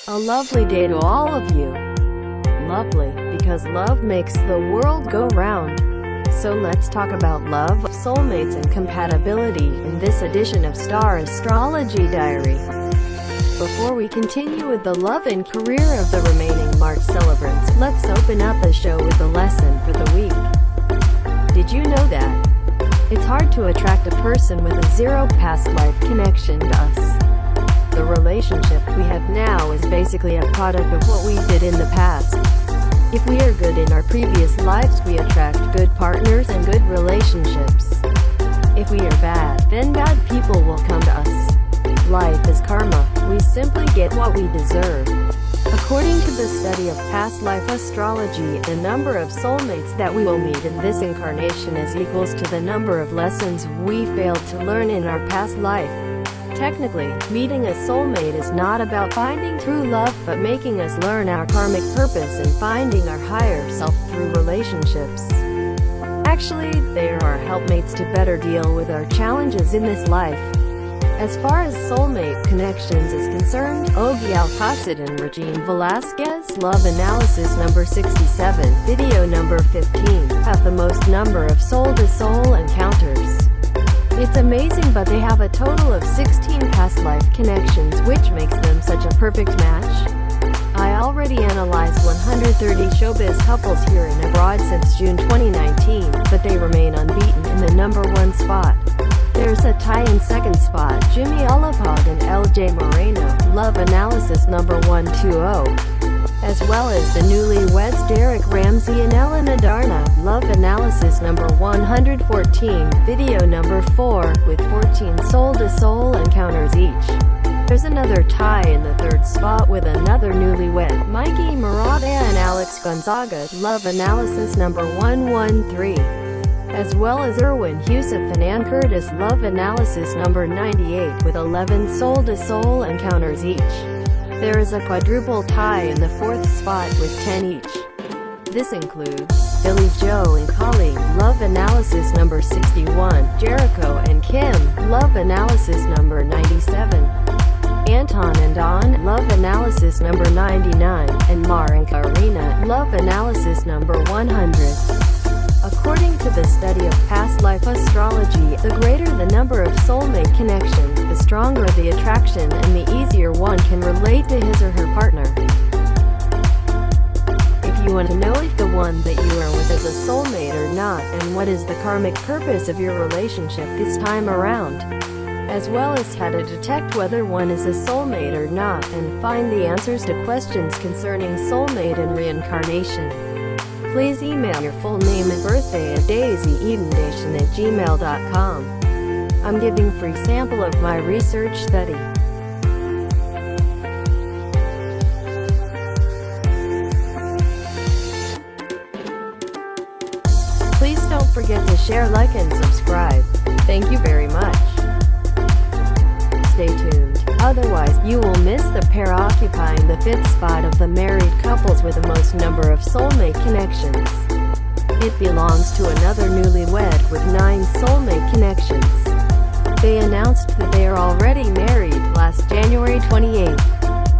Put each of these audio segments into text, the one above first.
A lovely day to all of you. Lovely, because love makes the world go round. So let's talk about love, soulmates and compatibility in this edition of Star Astrology Diary. Before we continue with the love and career of the remaining March celebrants, let's open up the show with the lesson for the week. Did you know that it's hard to attract a person with a zero past life connection to us? The relationship we have now is basically a product of what we did in the past. If we are good in our previous lives, we attract good partners and good relationships. If we are bad, then bad people will come to us. Life is karma. We simply get what we deserve. According to the study of past life astrology, the number of soulmates that we will meet in this incarnation is equals to the number of lessons we failed to learn in our past life. Technically, meeting a soulmate is not about finding true love, but making us learn our karmic purpose and finding our higher self through relationships. Actually, they are our helpmates to better deal with our challenges in this life. As far as soulmate connections is concerned, Ogie Alcacid and Regine Velasquez, Love Analysis number 67, video number 15, have the most number of soul-to-soul encounters. It's amazing, but they have a total of 16 past life connections, which makes them such a perfect match. I already analyzed 130 showbiz couples here and abroad since June 2019, but they remain unbeaten in the number 1 spot. There's a tie in second spot, Jimmy Olapog and LJ Moreno, Love Analysis number 120. As well as the newlyweds Derek Ramsey and Elena Darna, Love Analysis number 114, video number 4, with 14 soul-to-soul encounters each. There's another tie in the third spot with another newlywed, Mikey Murata and Alex Gonzaga, Love Analysis number 113. As well as Erwin Husef and Ann Curtis, Love Analysis number 98, with 11 soul-to-soul encounters each. There is a quadruple tie in the fourth spot with 10 each. This includes Billy Joe and Colleen, Love Analysis number 61, Jericho and Kim, Love Analysis number 97, Anton and Don, Love Analysis number 99, and Mar and Karina, Love Analysis number 100. According to the study of past life astrology, the greater the number of soulmate connections, the stronger the attraction and the easier one can relate to his or her partner. If you want to know if the one that you are with is a soulmate or not, and what is the karmic purpose of your relationship this time around, as well as how to detect whether one is a soulmate or not, and find the answers to questions concerning soulmate and reincarnation, please email your full name and birthday at daisyedendacian@gmail.com. I'm giving free sample of my research study. Please don't forget to share, like and subscribe. Thank you very much. Stay tuned. Otherwise, you will miss the pair occupying the 5th spot of the married couples with the most number of soulmate connections. It belongs to another newlywed with 9 soulmate connections. They announced that they are already married last January 28.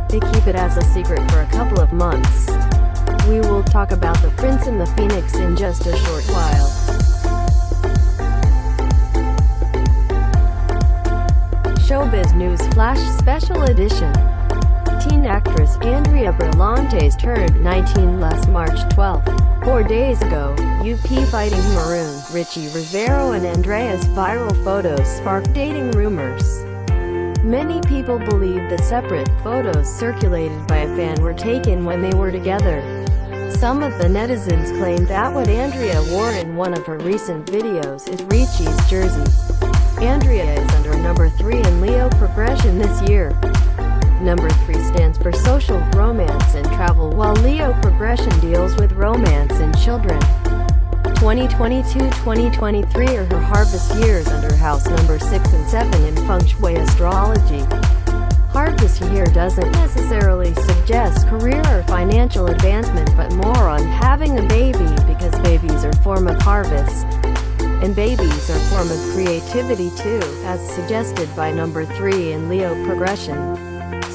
They keep it as a secret for a couple of months. We will talk about the Prince and the Phoenix in just a short while. Showbiz News Flash Special Edition. Teen actress Andrea Berlantes turned 19 last March 12. 4 days ago, UP fighting Maroon, Richie Rivero and Andrea's viral photos sparked dating rumors. Many people believe the separate photos circulated by a fan were taken when they were together. Some of the netizens claimed that what Andrea wore in one of her recent videos is Richie's jersey. Andrea is under number 3 in Leo progression this year. Number 3 stands for social, romance and travel, while Leo progression deals with romance and children. 2022-2023 are her harvest years under house number 6 and 7 in feng shui astrology. Harvest year doesn't necessarily suggest career or financial advancement, but more on having a baby, because babies are form of harvest. And babies are form of creativity too, as suggested by number 3 in Leo progression.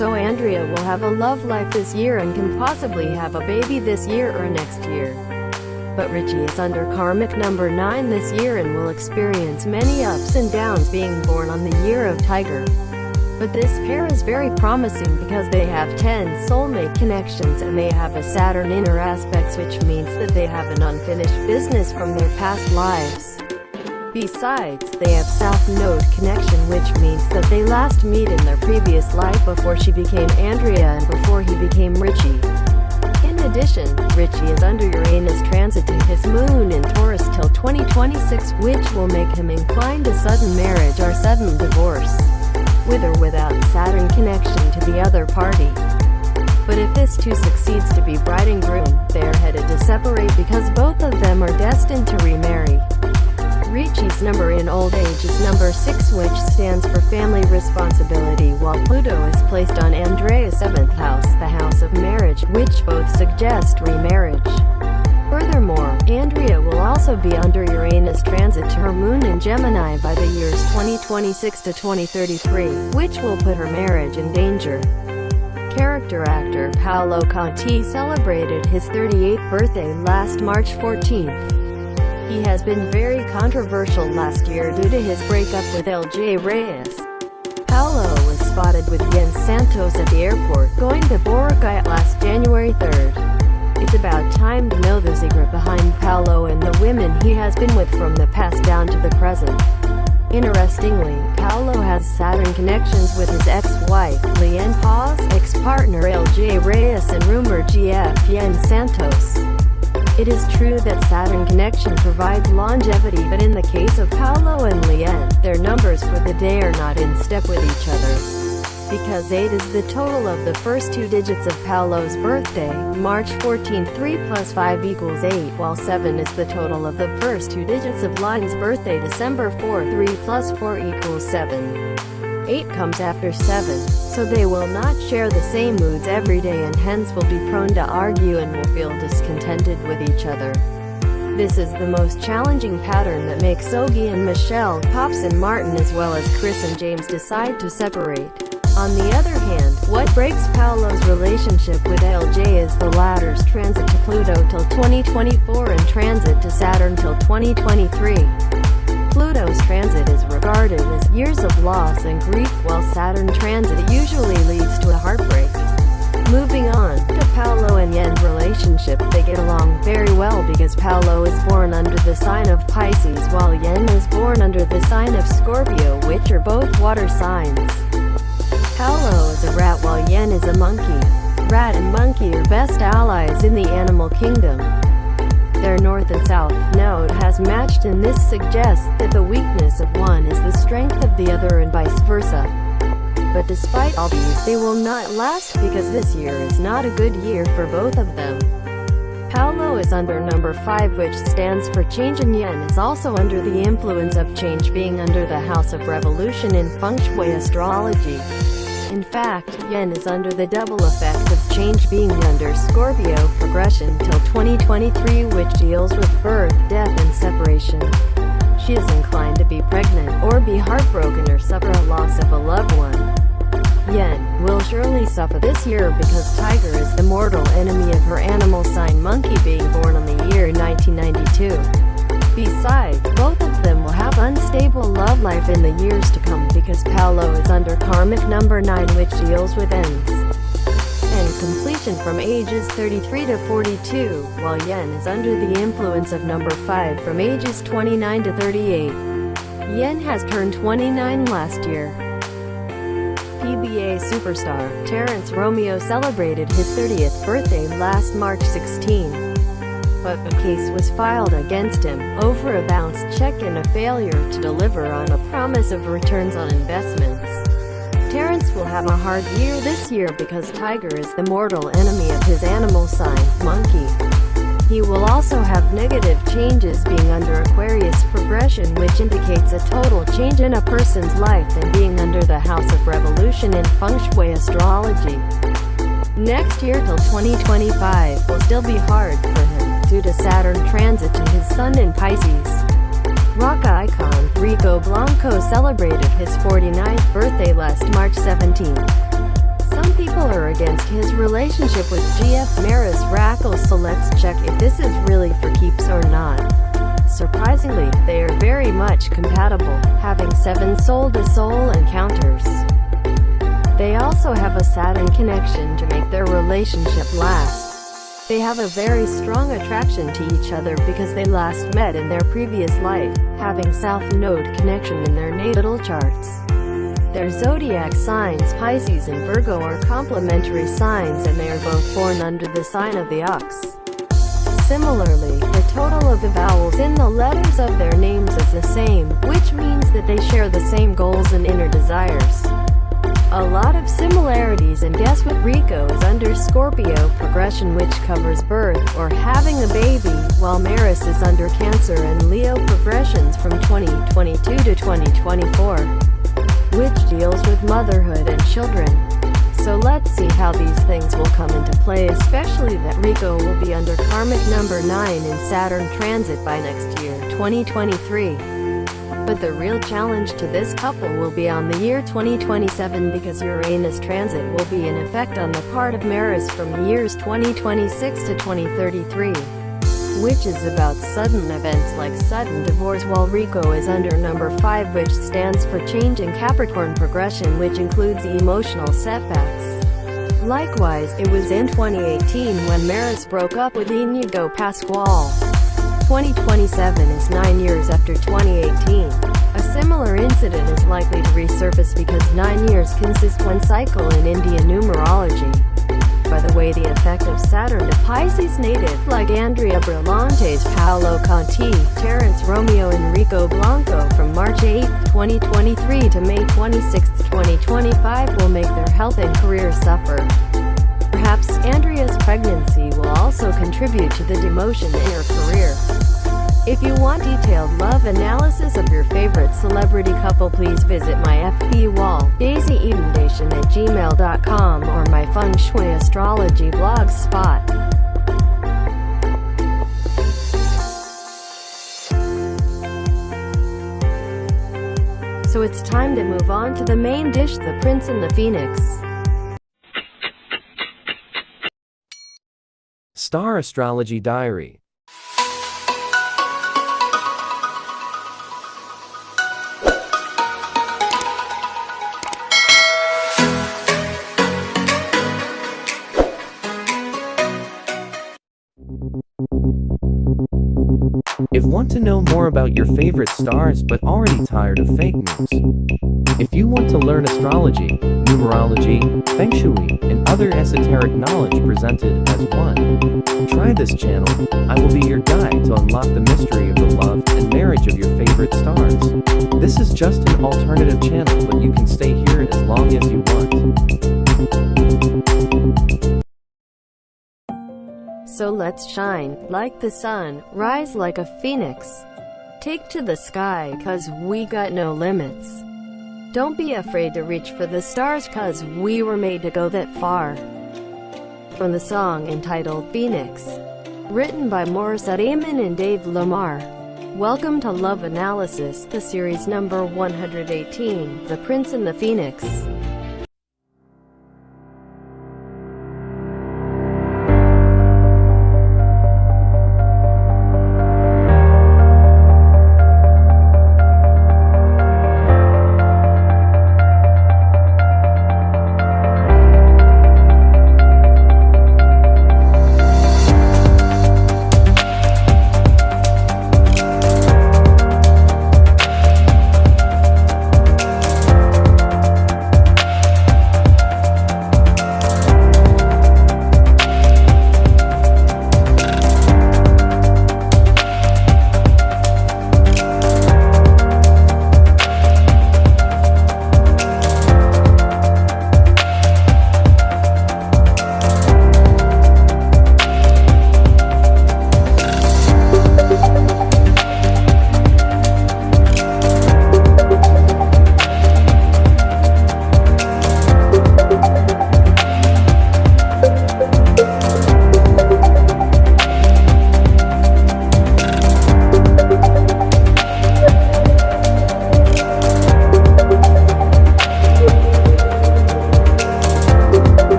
So Andrea will have a love life this year and can possibly have a baby this year or next year. But Richie is under karmic number 9 this year and will experience many ups and downs being born on the year of Tiger. But this pair is very promising because they have 10 soulmate connections and they have a Saturn inner aspects, which means that they have an unfinished business from their past lives. Besides, they have South Node connection, which means that they last meet in their previous life before she became Andrea and before he became Richie. In addition, Richie is under Uranus transiting his moon in Taurus till 2026, which will make him inclined to sudden marriage or sudden divorce, with or without Saturn connection to the other party. But if this too succeeds to be bride and groom, they are headed to separate because both of them are destined to remarry. Richie's number in old age is number 6, which stands for family responsibility, while Pluto is placed on Andrea's 7th house, the house of marriage, which both suggest remarriage. Furthermore, Andrea will also be under Uranus transit to her moon in Gemini by the years 2026 to 2033, which will put her marriage in danger. Character actor Paulo Contis celebrated his 38th birthday last March 14th. He has been very controversial last year due to his breakup with LJ Reyes. Paulo was spotted with Yen Santos at the airport going to Boracay last January 3rd. It's about time to know the secret behind Paulo and the women he has been with from the past down to the present. Interestingly, Paulo has Saturn connections with his ex-wife, Lian Paz, ex-partner LJ Reyes and rumored GF Yen Santos. It is true that Saturn connection provides longevity, but in the case of Paulo and Lian, their numbers for the day are not in step with each other. Because 8 is the total of the first 2 digits of Paulo's birthday, March 14, 3 plus 5 equals 8, while 7 is the total of the first 2 digits of Lian's birthday, December 4, 3 plus 4 equals 7. 8 comes after 7, so they will not share the same moods every day and hence will be prone to argue and will feel discontented with each other. This is the most challenging pattern that makes Ogie and Michelle, Pops and Martin as well as Chris and James decide to separate. On the other hand, what breaks Paulo's relationship with LJ is the latter's transit to Pluto till 2024 and transit to Saturn till 2023. Pluto's transit is regarded as years of loss and grief, while Saturn transit usually leads to a heartbreak. Moving on to Paulo and Yen's relationship, they get along very well because Paulo is born under the sign of Pisces while Yen is born under the sign of Scorpio, which are both water signs. Paulo is a rat while Yen is a monkey. Rat and monkey are best allies in the animal kingdom. Their north and south node has matched, and this suggests that the weakness of one is the strength of the other and vice versa. But despite all these, they will not last because this year is not a good year for both of them. Paulo is under number 5, which stands for change, and Yen is also under the influence of change, being under the house of revolution in fengshui astrology. In fact, Yen is under the double effect of change, being under Scorpio progression till 2023, which deals with birth, death and separation. She is inclined to be pregnant, or be heartbroken, or suffer a loss of a loved one. Yen will surely suffer this year because Tiger is the mortal enemy of her animal sign monkey, being born on the year 1992. Besides, both of them will have unstable love life in the years to come because Paulo is under karmic number 9, which deals with ends and completion from ages 33 to 42, while Yen is under the influence of number 5 from ages 29 to 38. Yen has turned 29 last year. PBA superstar Terence Romeo celebrated his 30th birthday last March 16. But a case was filed against him over a bounced check and a failure to deliver on a promise of returns on investments. Terence will have a hard year this year because Tiger is the mortal enemy of his animal sign, monkey. He will also have negative changes, being under Aquarius progression, which indicates a total change in a person's life, and being under the house of revolution in fengshui astrology. Next year till 2025 will still be hard for him due to Saturn transit to his sun in Pisces. Rock icon Rico Blanco celebrated his 49th birthday last March 17. Some Some people are against his relationship with GF Maris Rackle, so let's check if this is really for keeps or not. Surprisingly, they are very much compatible, having 7 soul-to-soul encounters. They also have a Saturn connection to make their relationship last. They have a very strong attraction to each other because they last met in their previous life, having South Node connection in their natal charts. Their zodiac signs, Pisces and Virgo, are complementary signs, and they are both born under the sign of the ox. Similarly, the total of the vowels in the letters of their names is the same, which means that they share the same goals and inner desires. A lot of similarities, and guess what? Rico is under Scorpio progression, which covers birth or having a baby, while Maris is under Cancer and Leo progressions from 2022 to 2024, which deals with motherhood and children. So let's see how these things will come into play, especially that Rico will be under karmic number 9 in Saturn transit by next year, 2023. But the real challenge to this couple will be on the year 2027, because Uranus transit will be in effect on the part of Maris from years 2026 to 2033, which is about sudden events like sudden divorce, while Rico is under number 5, which stands for change in Capricorn progression, which includes emotional setbacks. Likewise, it was in 2018 when Maris broke up with Inigo Pascual. 2027 is 9 years after 2018. A similar incident is likely to resurface because 9 years consist one cycle in Indian numerology. By the way, the effect of Saturn to Pisces native like Andrea Brillante's Paulo Contis, Terence Romeo and Rico Blanco from March 8, 2023 to May 26, 2025 will make their health and career suffer. Perhaps Andrea's pregnancy will also contribute to the demotion in her career. If you want detailed love analysis of your favorite celebrity couple, please visit my FB wall, daisyedendacian@gmail.com, or my fengshui astrology blogspot. So it's time to move on to the main dish, the Prince and the Phoenix. Star Astrology Diary. If want to know more about your favorite stars but already tired of fake news, if you want to learn astrology, numerology, feng shui, and other esoteric knowledge presented as one, try this channel. I will be your guide to unlock the mystery of the love and marriage of your favorite stars. This is just an alternative channel, but you can stay here as long as you want. So let's shine like the sun, rise like a phoenix. Take to the sky, 'cause we got no limits. Don't be afraid to reach for the stars, 'cause we were made to go that far. From the song entitled Phoenix, written by Morissette Amon and Dave Lamar. Welcome to Love Analysis, the series number 118, The Prince and the Phoenix.